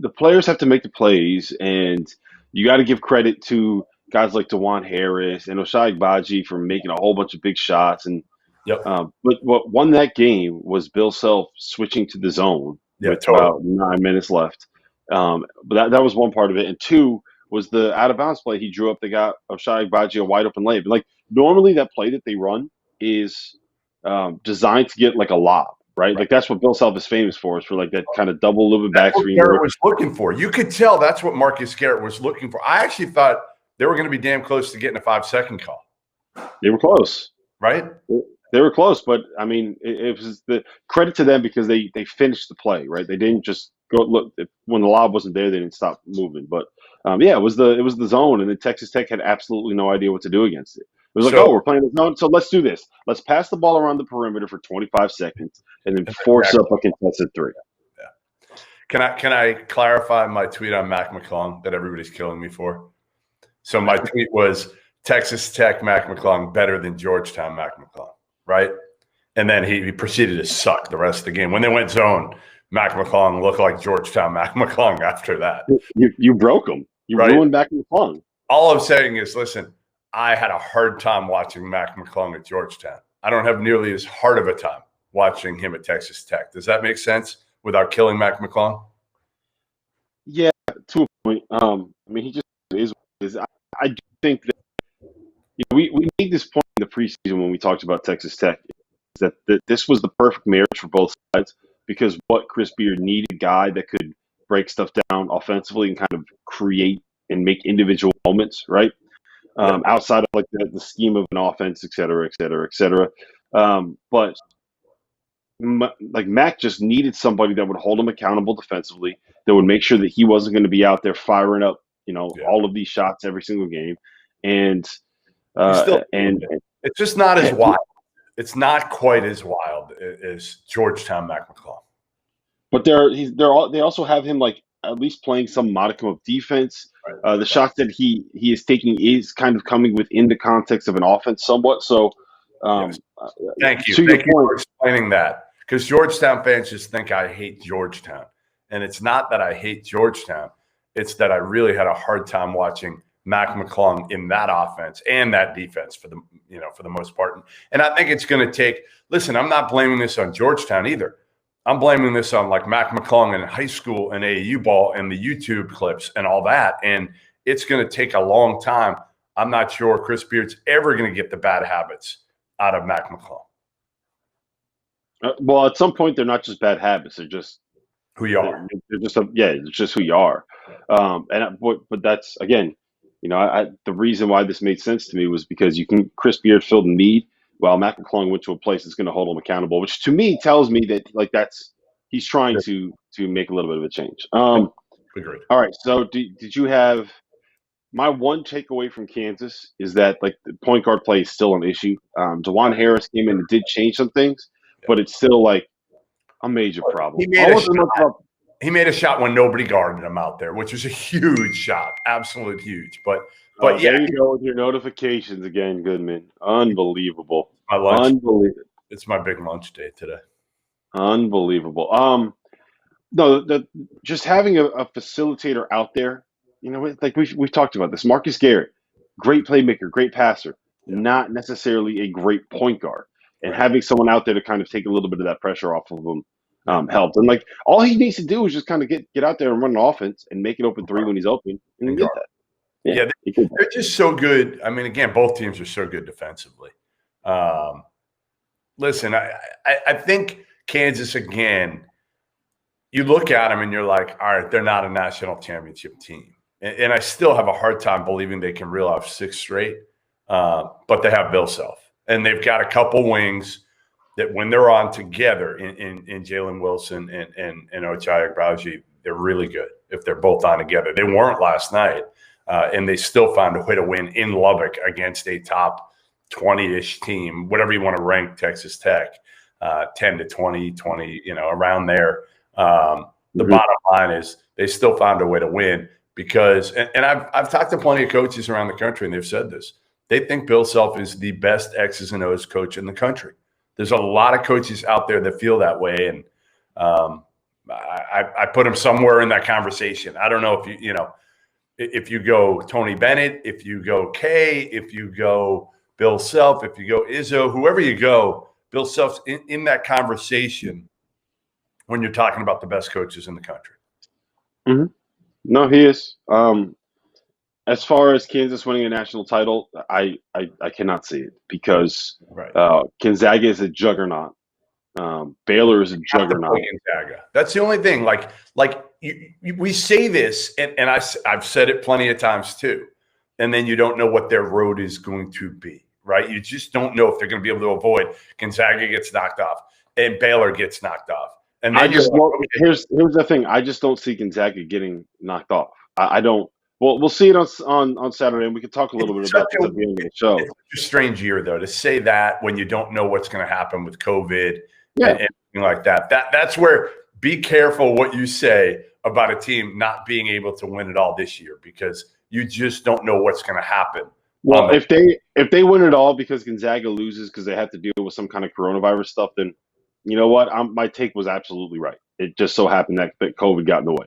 the players have to make the plays, and you got to give credit to guys like DeJuan Harris and Ochai Agbaji for making a whole bunch of big shots. And Yep. but what won that game was Bill Self switching to the zone with about 9 minutes left. But that was one part of it, and two was the out of bounds play he drew up that got Ochai Agbaji a wide open layup. Like normally that play that they run is designed to get like a lob. Right? Like that's what Bill Self is famous for, is for like that kind of double little bit back screen. Garrett was looking for. You could tell that's what Marcus Garrett was looking for. I actually thought they were going to be damn close to getting a 5-second call. They were close, right? They were close, but I mean, it was the credit to them because they finished the play, right? They didn't just go look when the lob wasn't there. They didn't stop moving, but yeah, it was the zone, and then Texas Tech had absolutely no idea what to do against it. It was like, we're playing the zone, so let's do this. Let's pass the ball around the perimeter for 25 seconds, and then force up a contested three. Yeah. Can I clarify my tweet on Mac McClung that everybody's killing me for? So my tweet was Texas Tech Mac McClung better than Georgetown Mac McClung, right? And then he proceeded to suck the rest of the game. When they went zone, Mac McClung looked like Georgetown Mac McClung after that. You broke him. You ruined Mac McClung. All I'm saying is, listen, I had a hard time watching Mac McClung at Georgetown. I don't have nearly as hard of a time watching him at Texas Tech. Does that make sense without killing Mac McClung? Yeah, to a point. I mean, he just is what is. I do think that we made this point in the preseason when we talked about Texas Tech, is that this was the perfect marriage for both sides, because what Chris Beard needed, a guy that could break stuff down offensively and kind of create and make individual moments, right? Outside of like the scheme of an offense, et cetera, et cetera, et cetera. But like Mac just needed somebody that would hold him accountable defensively, that would make sure that he wasn't going to be out there firing up, all of these shots every single game. And it's just not as wild. It's not quite as wild as Georgetown Mac McClung. But they also have him like at least playing some modicum of defense. The shots that he is taking is kind of coming within the context of an offense somewhat. So, thank you for explaining that, because Georgetown fans just think I hate Georgetown, and it's not that I hate Georgetown. It's that I really had a hard time watching Mac McClung in that offense and that defense for the most part. And I think it's going to take. Listen, I'm not blaming this on Georgetown either. I'm blaming this on like Mac McClung in high school and AAU ball and the YouTube clips and all that. And it's going to take a long time. I'm not sure Chris Beard's ever going to get the bad habits out of Mac McClung. Well, at some point, they're not just bad habits. They're just who you are. They're just it's just who you are. But that's, again, the reason why this made sense to me was because Chris Beard filled the need, while Mac McClung went to a place that's going to hold him accountable, which to me tells me that he's trying to make a little bit of a change. Agreed. All right. So did you have my one takeaway from Kansas is that like the point guard play is still an issue. DeJuan Harris came in and did change some things, but it's still like a major problem. He made a shot when nobody guarded him out there, which was a huge shot, absolute huge. But there you go with your notifications again, Goodman. Unbelievable. My lunch. Unbelievable. It's my big lunch day today. Unbelievable. No, just having a facilitator out there, like we've talked about this. Marcus Garrett, great playmaker, great passer, not necessarily a great point guard. And having someone out there to kind of take a little bit of that pressure off of him helped. And like all he needs to do is just kind of get out there and run an offense and make an open three when he's open and get that. Yeah, they're just so good. I mean, again, both teams are so good defensively. Listen, I think Kansas, again, you look at them and you're like, all right, they're not a national championship team. And I still have a hard time believing they can reel off 6 straight. But they have Bill Self. And they've got a couple wings that when they're on together in Jalen Wilson and Ochai Agbaji, they're really good if they're both on together. They weren't last night. And they still found a way to win in Lubbock against a top 20-ish team, whatever you want to rank Texas Tech, 10 to 20, around there. The bottom line is they still found a way to win because, and I've talked to plenty of coaches around the country, and they've said this. They think Bill Self is the best X's and O's coach in the country. There's a lot of coaches out there that feel that way, and I put him somewhere in that conversation. I don't know if you go Tony Bennett, if you go Kay, if you go Bill Self, if you go Izzo, whoever you go, Bill Self's in that conversation when you're talking about the best coaches in the country. Mm-hmm. No, he is. As far as Kansas winning a national title, I cannot see it because Gonzaga is a juggernaut. Baylor is a juggernaut. Gonzaga. That's the only thing. We say this, and I've said it plenty of times too, and then you don't know what their road is going to be, right? You just don't know if they're going to be able to avoid Gonzaga gets knocked off and Baylor gets knocked off. And then here's the thing. I just don't see Gonzaga getting knocked off. I don't. Well, we'll see it on Saturday, and we can talk a little bit about this at the end of the show. It's a strange year, though, to say that when you don't know what's going to happen with COVID and anything like that. That's where be careful what you say about a team not being able to win it all this year because you just don't know what's going to happen. Well, if they win it all because Gonzaga loses because they have to deal with some kind of coronavirus stuff, then you know what? My take was absolutely right. It just so happened that COVID got in the way.